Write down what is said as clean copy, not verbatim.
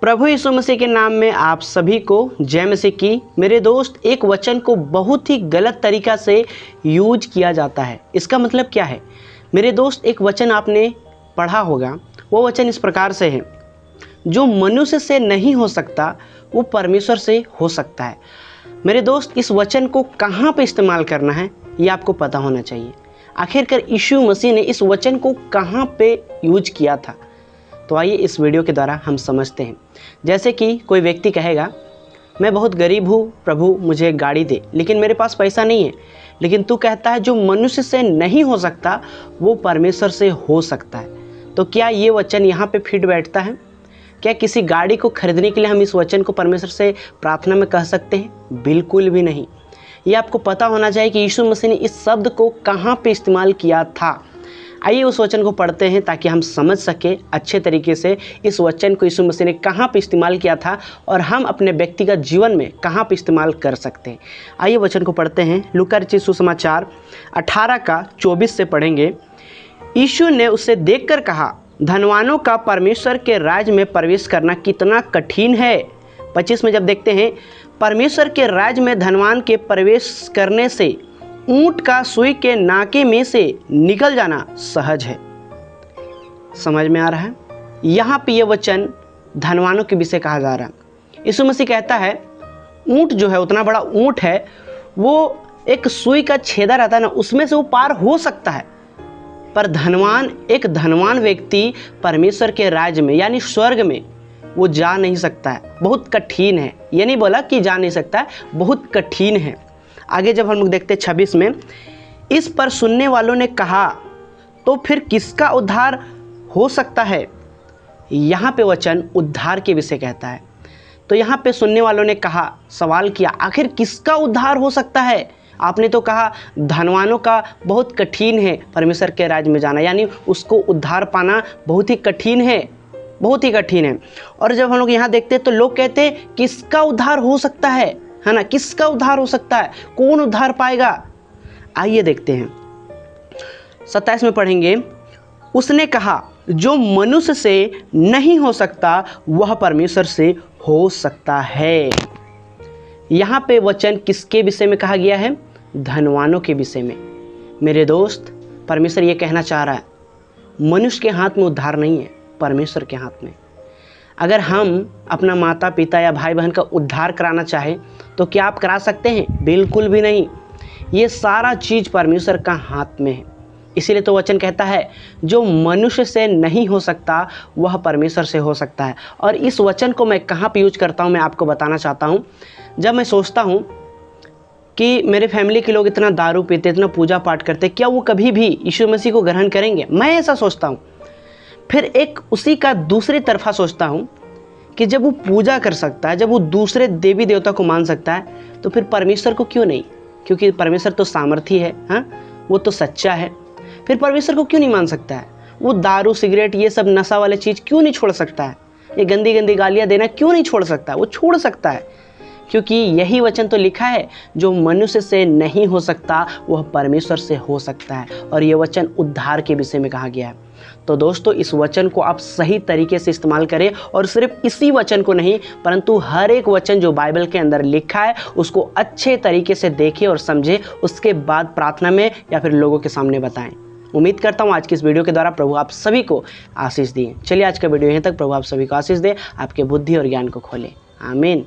प्रभु यीशु मसीह के नाम में आप सभी को जय मसीह की। मेरे दोस्त, एक वचन को बहुत ही गलत तरीक़ा से यूज किया जाता है। इसका मतलब क्या है? मेरे दोस्त, एक वचन आपने पढ़ा होगा, वो वचन इस प्रकार से है, जो मनुष्य से नहीं हो सकता वो परमेश्वर से हो सकता है। मेरे दोस्त, इस वचन को कहाँ पे इस्तेमाल करना है ये आपको पता होना चाहिए। आखिरकार यीशु मसीह ने इस वचन को कहाँ पे यूज किया था, तो आइए इस वीडियो के द्वारा हम समझते हैं। जैसे कि कोई व्यक्ति कहेगा, मैं बहुत गरीब हूँ प्रभु, मुझे एक गाड़ी दे, लेकिन मेरे पास पैसा नहीं है। लेकिन तू कहता है जो मनुष्य से नहीं हो सकता वो परमेश्वर से हो सकता है। तो क्या ये वचन यहाँ पे फिट बैठता है? क्या किसी गाड़ी को खरीदने के लिए हम इस वचन को परमेश्वर से प्रार्थना में कह सकते हैं? बिल्कुल भी नहीं। ये आपको पता होना चाहिए कि यीशु मसीह ने इस शब्द को कहाँ पे इस्तेमाल किया था। आइए उस वचन को पढ़ते हैं ताकि हम समझ सके अच्छे तरीके से इस वचन को यीशु मसीह ने कहाँ पे इस्तेमाल किया था और हम अपने व्यक्तिगत जीवन में कहाँ पे इस्तेमाल कर सकते हैं। आइए वचन को पढ़ते हैं। लूका रचित सुसमाचार 18 का 24 से पढ़ेंगे। यीशु ने उसे देखकर कहा, धनवानों का परमेश्वर के राज्य में प्रवेश करना कितना कठिन है। 25 में जब देखते हैं, परमेश्वर के राज्य में धनवान के प्रवेश करने से ऊंट का सुई के नाके में से निकल जाना सहज है। समझ में आ रहा है? यहाँ पे ये वचन धनवानों के विषय कहा जा रहा है। यीशु मसीह कहता है ऊंट जो है, उतना बड़ा ऊंट है, वो एक सुई का छेदा रहता है ना, उसमें से वो पार हो सकता है। पर एक धनवान व्यक्ति परमेश्वर के राज्य में यानी स्वर्ग में वो जा नहीं सकता है। बहुत कठिन है। ये नहीं बोला कि जा नहीं सकता है, बहुत कठिन है। आगे जब हम लोग देखते हैं 26 में, इस पर सुनने वालों ने कहा, तो फिर किसका उद्धार हो सकता है? यहाँ पे वचन उद्धार के विषय कहता है। तो यहाँ पे सुनने वालों ने कहा, सवाल किया, आखिर किसका उद्धार हो सकता है? आपने तो कहा धनवानों का बहुत कठिन है परमेश्वर के राज्य में जाना, यानी उसको उद्धार पाना बहुत ही कठिन है, बहुत ही कठिन है। और जब हम लोग यहाँ देखते हैं तो लोग कहते हैं किसका उद्धार हो सकता है ना? किसका उद्धार हो सकता है? कौन उद्धार पाएगा? आइए देखते हैं। 27 में पढ़ेंगे, उसने कहा जो मनुष्य से नहीं हो सकता वह परमेश्वर से हो सकता है। यहाँ पे वचन किसके विषय में कहा गया है? धनवानों के विषय में। मेरे दोस्त, परमेश्वर ये कहना चाह रहा है, मनुष्य के हाथ में उद्धार नहीं है, परमेश्वर के हाथ में। अगर हम अपना माता पिता या भाई बहन का उद्धार कराना चाहें तो क्या आप करा सकते हैं? बिल्कुल भी नहीं। ये सारा चीज़ परमेश्वर का हाथ में है। इसीलिए तो वचन कहता है जो मनुष्य से नहीं हो सकता वह परमेश्वर से हो सकता है। और इस वचन को मैं कहाँ पे यूज करता हूँ मैं आपको बताना चाहता हूँ। जब मैं सोचता हूँ कि मेरे फैमिली के लोग इतना दारू पीते, इतना पूजा पाठ करते, क्या वो कभी भी यीशु मसीह को ग्रहण करेंगे? मैं ऐसा सोचता हूँ। फिर एक उसी का दूसरी तरफा सोचता हूँ कि जब वो पूजा कर सकता है, जब वो दूसरे देवी देवता को मान सकता है, तो फिर परमेश्वर को क्यों नहीं? क्योंकि परमेश्वर तो सामर्थी है, हाँ, वो तो सच्चा है। फिर परमेश्वर को क्यों नहीं मान सकता है? वो दारू सिगरेट ये सब नशा वाले चीज़ क्यों नहीं छोड़ सकता है? ये गंदी गंदी गालियाँ देना क्यों नहीं छोड़ सकता? वो छोड़ सकता है, क्योंकि यही वचन तो लिखा है, जो मनुष्य से नहीं हो सकता वह परमेश्वर से हो सकता है। और ये वचन उद्धार के विषय में कहा गया है। तो दोस्तों, इस वचन को आप सही तरीके से इस्तेमाल करें, और सिर्फ इसी वचन को नहीं परंतु हर एक वचन जो बाइबल के अंदर लिखा है उसको अच्छे तरीके से देखें और समझें, उसके बाद प्रार्थना में या फिर लोगों के सामने बताएं। उम्मीद करता हूँ आज की इस वीडियो के द्वारा प्रभु आप सभी को आशीष दिए। चलिए आज का वीडियो यहीं तक। प्रभु आप सभी को आशीष दे, आपके बुद्धि और ज्ञान को खोले। आमीन।